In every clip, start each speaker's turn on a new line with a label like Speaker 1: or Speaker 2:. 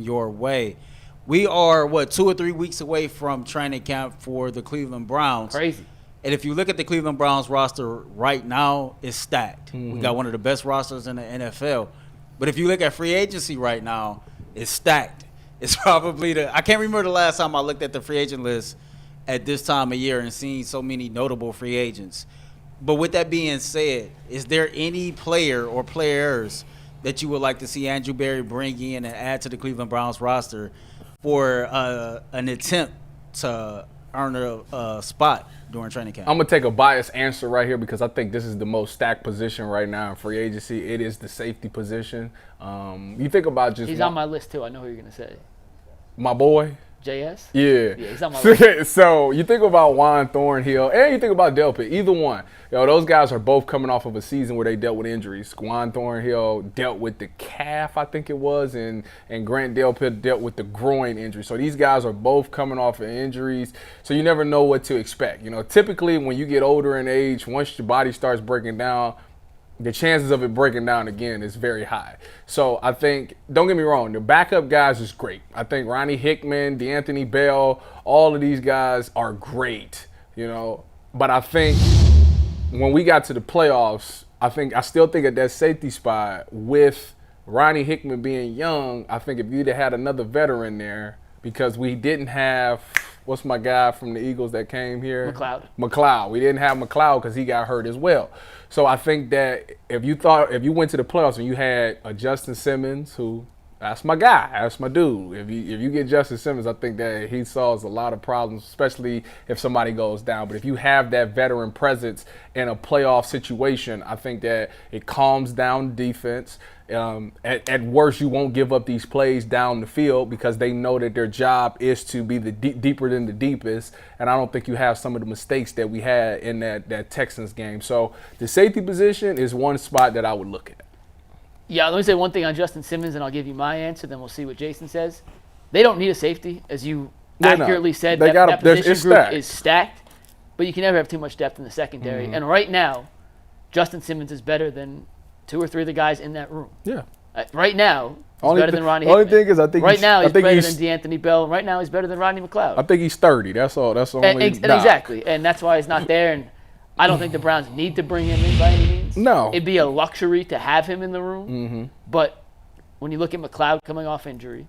Speaker 1: your way. We are, 2 or 3 weeks away from training camp for the Cleveland Browns.
Speaker 2: Crazy.
Speaker 1: And if you look at the Cleveland Browns roster right now, it's stacked. We got one of the best rosters in the NFL. But if you look at free agency right now, it's stacked. It's probably I can't remember the last time I looked at the free agent list at this time of year and seen so many notable free agents. But with that being said, is there any player or players that you would like to see Andrew Berry bring in and add to the Cleveland Browns roster for an attempt to earn a spot during training camp?
Speaker 3: I'm going to take a biased answer right here because I think this is the most stacked position right now in free agency. It is the safety position. You think about just...
Speaker 2: He's on my list, too. I know who you're going to say.
Speaker 3: My boy?
Speaker 2: JS?
Speaker 3: Yeah.
Speaker 2: Yeah, he's on my list.
Speaker 3: So you think about Juan Thornhill and you think about Delpit, either one. Those guys are both coming off of a season where they dealt with injuries. Juan Thornhill dealt with the calf, I think it was, and Grant Delpit dealt with the groin injury. So these guys are both coming off of injuries, so you never know what to expect. Typically when you get older in age, once your body starts breaking down, the chances of it breaking down again is very high. So I think, don't get me wrong, the backup guys is great. I think Ronnie Hickman, D'Anthony Bell, all of these guys are great, But I think when we got to the playoffs, I still think at that safety spot with Ronnie Hickman being young, I think if you'd have had another veteran there, because we didn't have, what's my guy from the Eagles that came here? McLeod. We didn't have McLeod because he got hurt as well. So I think that if you went to the playoffs and you had a Justin Simmons, who, that's my guy, that's my dude. If you get Justin Simmons, I think that he solves a lot of problems, especially if somebody goes down. But if you have that veteran presence in a playoff situation, I think that it calms down defense. At worst, you won't give up these plays down the field because they know that their job is to be the deeper than the deepest. And I don't think you have some of the mistakes that we had in that Texans game. So the safety position is one spot that I would look at.
Speaker 2: Yeah, let me say one thing on Justin Simmons, and I'll give you my answer, then we'll see what Jason says. They don't need a safety. As you accurately said, that position group is stacked, but you can never have too much depth in the secondary. And right now, Justin Simmons is better than 2 or 3 of the guys in that room.
Speaker 3: Yeah.
Speaker 2: Right now, he's better than Ronnie Hickman.
Speaker 3: Only thing is, I think
Speaker 2: right now he's better than D'Anthony Bell. Right now he's better than Rodney McLeod.
Speaker 3: I think he's 30. That's all. That's the only.
Speaker 2: Exactly, and that's why he's not there. And I don't think the Browns need to bring him in by any means.
Speaker 3: No.
Speaker 2: It'd be a luxury to have him in the room. But when you look at McLeod coming off injury,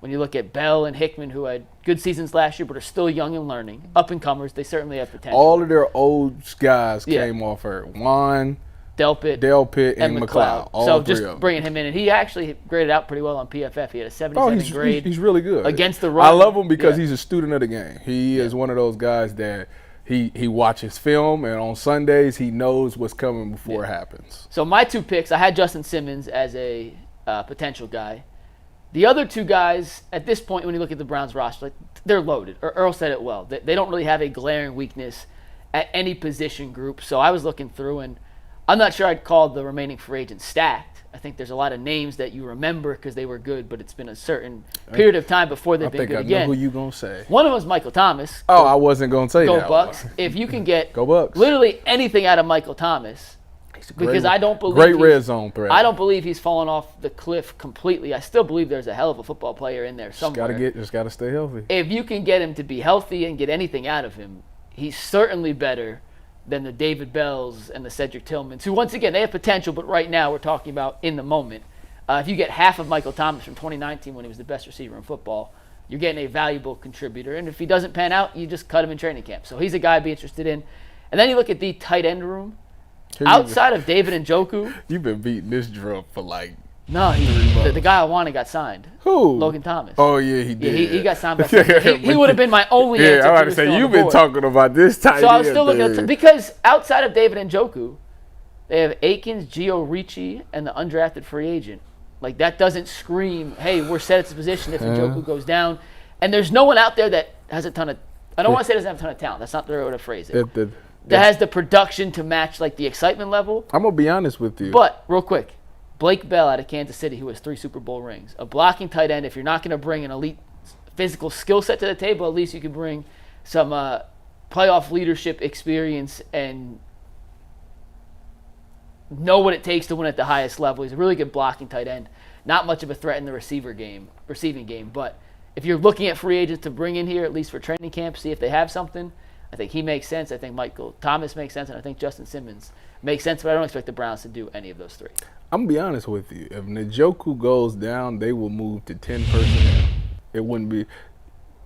Speaker 2: when you look at Bell and Hickman, who had good seasons last year but are still young and learning, up-and-comers, they certainly have potential.
Speaker 3: All of their old guys came off her. Juan, Delpit, and McLeod.
Speaker 2: So just bringing him in. And he actually graded out pretty well on PFF. He had a 77 grade.
Speaker 3: He's really good.
Speaker 2: Against the run.
Speaker 3: I love him because he's a student of the game. He is one of those guys that he watches film, and on Sundays he knows what's coming before it happens.
Speaker 2: So my 2 picks, I had Justin Simmons as a potential guy. The other 2 guys, at this point, when you look at the Browns roster, they're loaded. Earl said it well. They don't really have a glaring weakness at any position group. So I was looking through, and I'm not sure I'd call the remaining free agents stacked. I think there's a lot of names that you remember because they were good, but it's been a certain period of time before they've been good again.
Speaker 3: I know who you going to say.
Speaker 2: One of them is Michael Thomas.
Speaker 3: I wasn't going to say that.
Speaker 2: Go Bucks. If you can get
Speaker 3: Go Bucks.
Speaker 2: Literally anything out of Michael Thomas, because I don't believe
Speaker 3: great red zone threat.
Speaker 2: I don't believe he's fallen off the cliff completely. I still believe there's a hell of a football player in there somewhere.
Speaker 3: Just got to stay healthy.
Speaker 2: If you can get him to be healthy and get anything out of him, he's certainly better than the David Bells and the Cedric Tillmans, who once again they have potential, but right now we're talking about in the moment. If you get half of Michael Thomas from 2019 when he was the best receiver in football, you're getting a valuable contributor. And if he doesn't pan out, you just cut him in training camp. So he's a guy I'd be interested in. And then you look at the tight end room. Outside of David Njoku.
Speaker 3: You've been beating this drum for
Speaker 2: No, the guy I wanted got signed.
Speaker 3: Who?
Speaker 2: Logan Thomas.
Speaker 3: Oh, yeah, he did.
Speaker 2: Yeah, he got signed by he would have been my only answer.
Speaker 3: Yeah, I was about to say, you've been talking about this tight end.
Speaker 2: So I was still looking at because outside of David Njoku, they have Akins, Gio Ricci, and the undrafted free agent. That doesn't scream, hey, we're set at this position if Njoku goes down. And there's no one out there that has a ton of – I don't want to say doesn't have a ton of talent. That's not the right way to phrase it. That has the production to match, the excitement level.
Speaker 3: I'm going to be honest with you.
Speaker 2: But, real quick, Blake Bell out of Kansas City, who has 3 Super Bowl rings. A blocking tight end, if you're not going to bring an elite physical skill set to the table, at least you can bring some playoff leadership experience and know what it takes to win at the highest level. He's a really good blocking tight end. not much of a threat in the receiving game. But if you're looking at free agents to bring in here, at least for training camp, see if they have something, I think he makes sense. I think Michael Thomas makes sense, and I think Justin Simmons makes sense. But I don't expect the Browns to do any of those three.
Speaker 3: I'm going to be honest with you. If Njoku goes down, they will move to 10 personnel. It wouldn't be,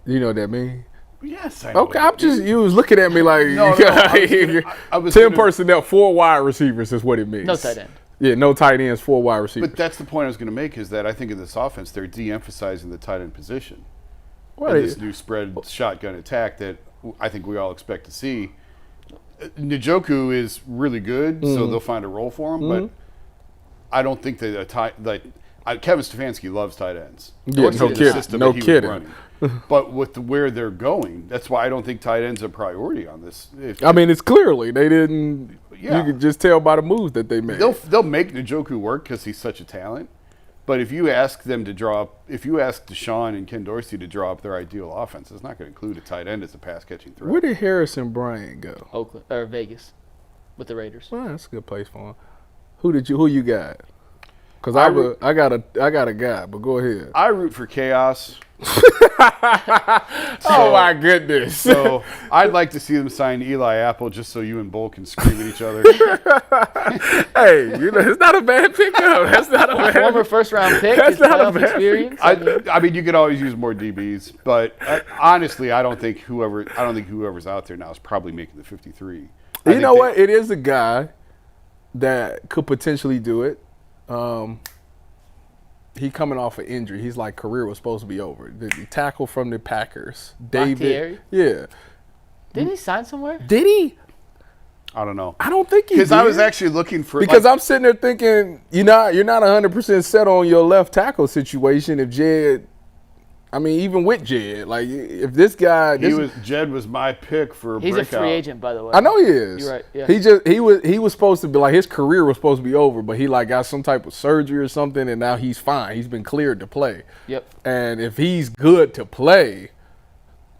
Speaker 3: you know what that means?
Speaker 4: Yes, I know.
Speaker 3: Okay, you was looking at me like,
Speaker 4: I was
Speaker 3: 10 personnel, 4 wide receivers is what it means.
Speaker 2: No tight end.
Speaker 3: Yeah, no tight ends, 4 wide receivers.
Speaker 4: But that's the point I was going to make, is that I think in this offense, they're de-emphasizing the tight end position.
Speaker 3: Well,
Speaker 4: in this new spread shotgun attack that I think we all expect to see. Njoku is really good, so they'll find a role for him, but I don't think that Kevin Stefanski loves tight ends.
Speaker 3: Yeah, no kidding.
Speaker 4: But with where they're going, that's why I don't think tight ends are a priority on this.
Speaker 3: It's clearly they didn't.
Speaker 4: Yeah.
Speaker 3: You could just tell by the moves that they made.
Speaker 4: They'll make Njoku work because he's such a talent. But if you ask Deshaun and Ken Dorsey to draw up their ideal offense, it's not going to include a tight end as a pass catching threat.
Speaker 3: Where did Harrison Bryant go?
Speaker 2: Oakland or Vegas, with the Raiders.
Speaker 3: Well, that's a good place for him. Who you got? Because I got a guy, but go ahead.
Speaker 4: I root for chaos.
Speaker 3: Oh my goodness!
Speaker 4: So I'd like to see them sign Eli Apple just so you and Bull can scream at each other.
Speaker 3: Hey, it's not a bad pickup. That's not a bad
Speaker 2: former first-round pick.
Speaker 3: That's not a bad
Speaker 2: experience.
Speaker 4: I mean, you could always use more DBs, but honestly, I don't think whoever's out there now is probably making the 53.
Speaker 3: You know what? It is a guy that could potentially do it. He coming off an injury. He's like career was supposed to be over. The tackle from the Packers, David.
Speaker 2: Bakhtiari?
Speaker 3: Yeah.
Speaker 2: Didn't he sign somewhere?
Speaker 3: Did he?
Speaker 4: I don't know.
Speaker 3: I don't think he did.
Speaker 4: Because I was actually looking for
Speaker 3: I'm sitting there thinking you're not 100% set on your left tackle situation. If Jed, even with Jed, like if this guy,
Speaker 4: Jed was my pick for.
Speaker 2: He's
Speaker 4: breakout.
Speaker 2: a free agent, by the way.
Speaker 3: I know he is.
Speaker 2: You're right. Yeah.
Speaker 3: He was supposed to be like his career was supposed to be over, but he like got some type of surgery or something, and now he's fine. He's been cleared to play.
Speaker 2: Yep.
Speaker 3: And if he's good to play,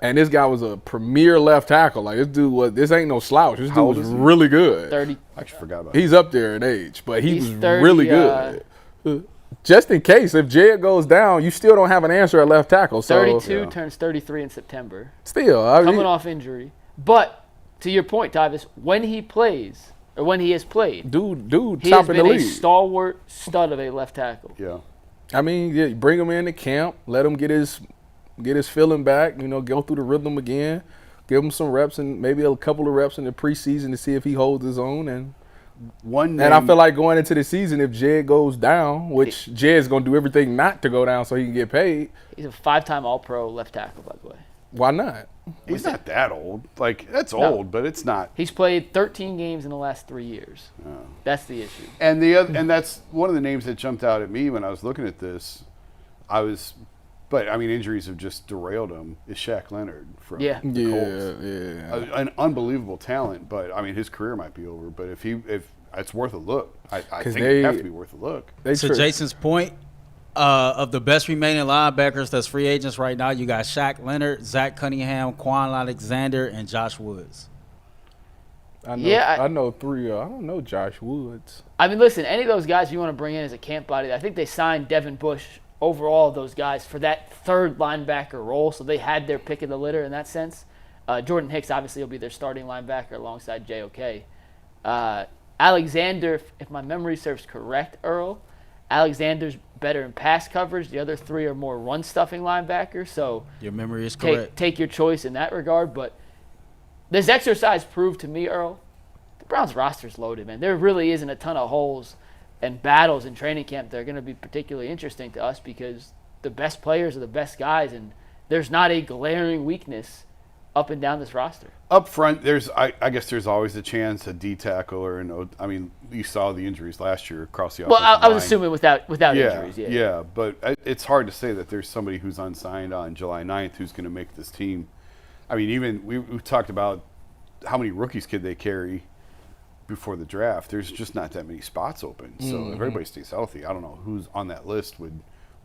Speaker 3: and this guy was a premier left tackle, like this ain't no slouch. This dude was really good.
Speaker 2: 30.
Speaker 4: I actually forgot about.
Speaker 3: He's up there in age, but he's 30, really good. Just in case, if Jed goes down, you still don't have an answer at left tackle. So
Speaker 2: 32 turns 33 in September.
Speaker 3: Still,
Speaker 2: coming off injury. But to your point, Tyvis, when he plays or when he has played,
Speaker 3: dude,
Speaker 2: he has been a stalwart stud of a left tackle.
Speaker 4: Yeah.
Speaker 3: Bring him into camp, let him get his feeling back. Go through the rhythm again, give him some reps and maybe a couple of reps in the preseason to see if he holds his own and. And I feel like going into the season, if Jed goes down, which Jed's going to do everything not to go down so he can get paid.
Speaker 2: He's a 5-time All-Pro left tackle, by the way.
Speaker 3: Why not?
Speaker 4: He's not that old. Like, that's old, but it's not.
Speaker 2: He's played 13 games in the last 3 years. Oh. That's the issue.
Speaker 4: And that's one of the names that jumped out at me when I was looking at this. Injuries have just derailed him. Is Shaq Leonard from the Colts.
Speaker 3: Yeah.
Speaker 4: An unbelievable talent, but his career might be over. But if it's worth a look, I think it have to be worth a look.
Speaker 1: To Jason's point, of the best remaining linebackers that's free agents right now, you got Shaq Leonard, Zach Cunningham, Quan Alexander, and Josh Woods.
Speaker 3: I know 3. I don't know Josh Woods.
Speaker 2: Listen, any of those guys you want to bring in as a camp body, I think they signed Devin Bush over all of those guys for that third linebacker role, so they had their pick of the litter in that sense. Jordan Hicks obviously will be their starting linebacker alongside JOK. Alexander, if my memory serves correct, Earl, Alexander's better in pass coverage. The other 3 are more run-stuffing linebackers, so
Speaker 1: your memory is correct.
Speaker 2: Take your choice in that regard, but this exercise proved to me, Earl, the Browns roster's loaded, man. There really isn't a ton of holes and battles in training camp that are going to be particularly interesting to us because the best players are the best guys, and there's not a glaring weakness up and down this roster.
Speaker 4: Up front, I guess there's always a chance a D tackle or you saw the injuries last year across the offensive line.
Speaker 2: I was assuming without injuries.
Speaker 4: Yeah, but it's hard to say that there's somebody who's unsigned on July 9th who's going to make this team. Even we talked about how many rookies could they carry before the draft. There's just not that many spots open. So if everybody stays healthy, I don't know who's on that list would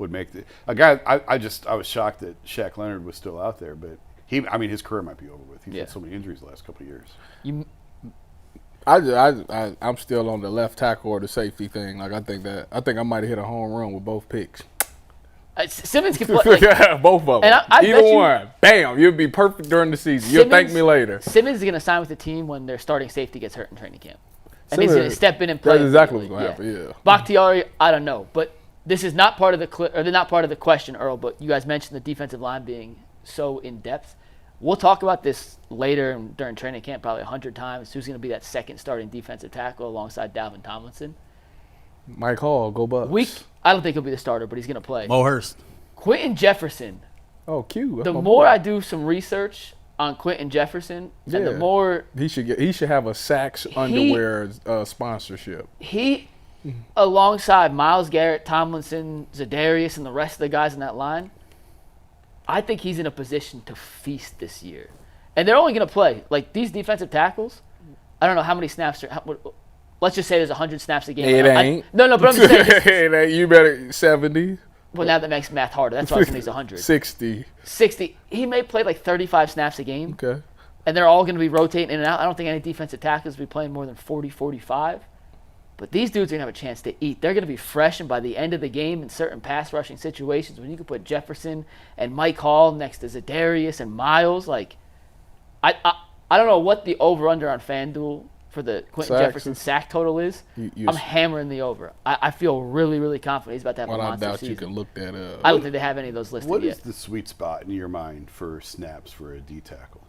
Speaker 4: make a guy. I was shocked that Shaq Leonard was still out there, but his career might be over with. He's had so many injuries the last couple of years.
Speaker 3: I'm still on the left tackle or the safety thing. Like I think I might have hit a home run with both picks.
Speaker 2: Simmons can play. Like,
Speaker 3: both of them.
Speaker 2: And I
Speaker 3: Either
Speaker 2: bet
Speaker 3: one. Bam. You'll be perfect during the season. You'll thank me later.
Speaker 2: Simmons is going to sign with the team when their starting safety gets hurt in training camp. And he's going to step in and play.
Speaker 3: That's exactly what's going to happen, yeah.
Speaker 2: Bakhtiari, I don't know. But this is not part of the question, Earl, but you guys mentioned the defensive line being so in-depth. We'll talk about this later during training camp probably 100 times. Who's going to be that second starting defensive tackle alongside Dalvin Tomlinson?
Speaker 3: Mike Hall, go Bucks.
Speaker 2: I don't think he'll be the starter, but he's going to play.
Speaker 1: Mo Hurst.
Speaker 2: Quentin Jefferson.
Speaker 3: Oh, Q.
Speaker 2: The more I do some research on Quentin Jefferson, and the more
Speaker 3: he should have a Saks underwear sponsorship.
Speaker 2: He, alongside Myles Garrett, Tomlinson, Za'Darius, and the rest of the guys in that line, I think he's in a position to feast this year. And they're only going to play like these defensive tackles. I don't know how many snaps. Let's just say there's 100 snaps a game.
Speaker 3: It ain't.
Speaker 2: No, but I'm just saying.
Speaker 3: It ain't. You better 70.
Speaker 2: Well, now that makes math harder. That's why I think he's 100.
Speaker 3: 60.
Speaker 2: He may play like 35 snaps a game.
Speaker 3: Okay.
Speaker 2: And they're all going to be rotating in and out. I don't think any defensive tackles will be playing more than 40, 45. But these dudes are going to have a chance to eat. They're going to be fresh, and by the end of the game in certain pass rushing situations, when you can put Jefferson and Mike Hall next to Za'Darius and Miles, like, I don't know what the over-under on FanDuel for the Quentin Jefferson sack total is. I'm hammering the over. I feel really, really confident he's about to have a monster season.
Speaker 3: I doubt you can look that up.
Speaker 2: I don't think they have any of those listed yet.
Speaker 4: What is the sweet spot in your mind for snaps for a D tackle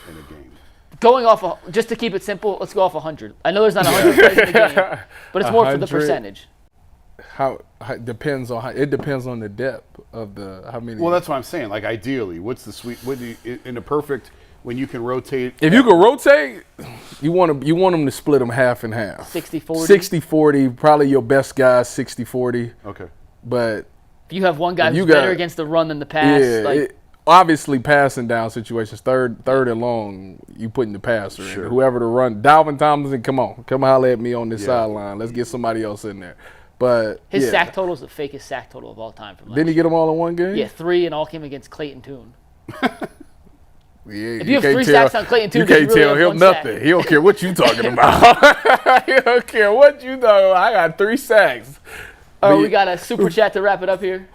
Speaker 4: in a game?
Speaker 2: Going off, just to keep it simple, let's go off 100. I know there's not 100 plays in the game, but it's more for the percentage.
Speaker 3: It depends on the depth of the how many.
Speaker 4: Well, that's what I'm saying. Like ideally, what's the sweet? In a perfect when you can rotate.
Speaker 3: If you can rotate, you want them to split them half and half.
Speaker 2: 60-40.
Speaker 3: 60-40, probably your best guy 60-40.
Speaker 4: Okay.
Speaker 3: But
Speaker 2: if you have one guy who's better against the run than the pass,
Speaker 3: obviously passing down situations, third and long, you putting the passer in. Whoever to run, Dalvin Tomlinson, come holler at me on this sideline. Let's get somebody else in there. But
Speaker 2: his sack total is the fakest sack total of all time.
Speaker 3: Didn't he get them all in one game?
Speaker 2: Yeah, 3, and all came against Clayton Tune.
Speaker 3: If
Speaker 2: you have 3 sacks on Clayton Tune,
Speaker 3: you can't tell him nothing. Sack. He don't care what you talking about. He don't care what you talking about. I got 3 sacks.
Speaker 2: Oh, we got a super chat to wrap it up here.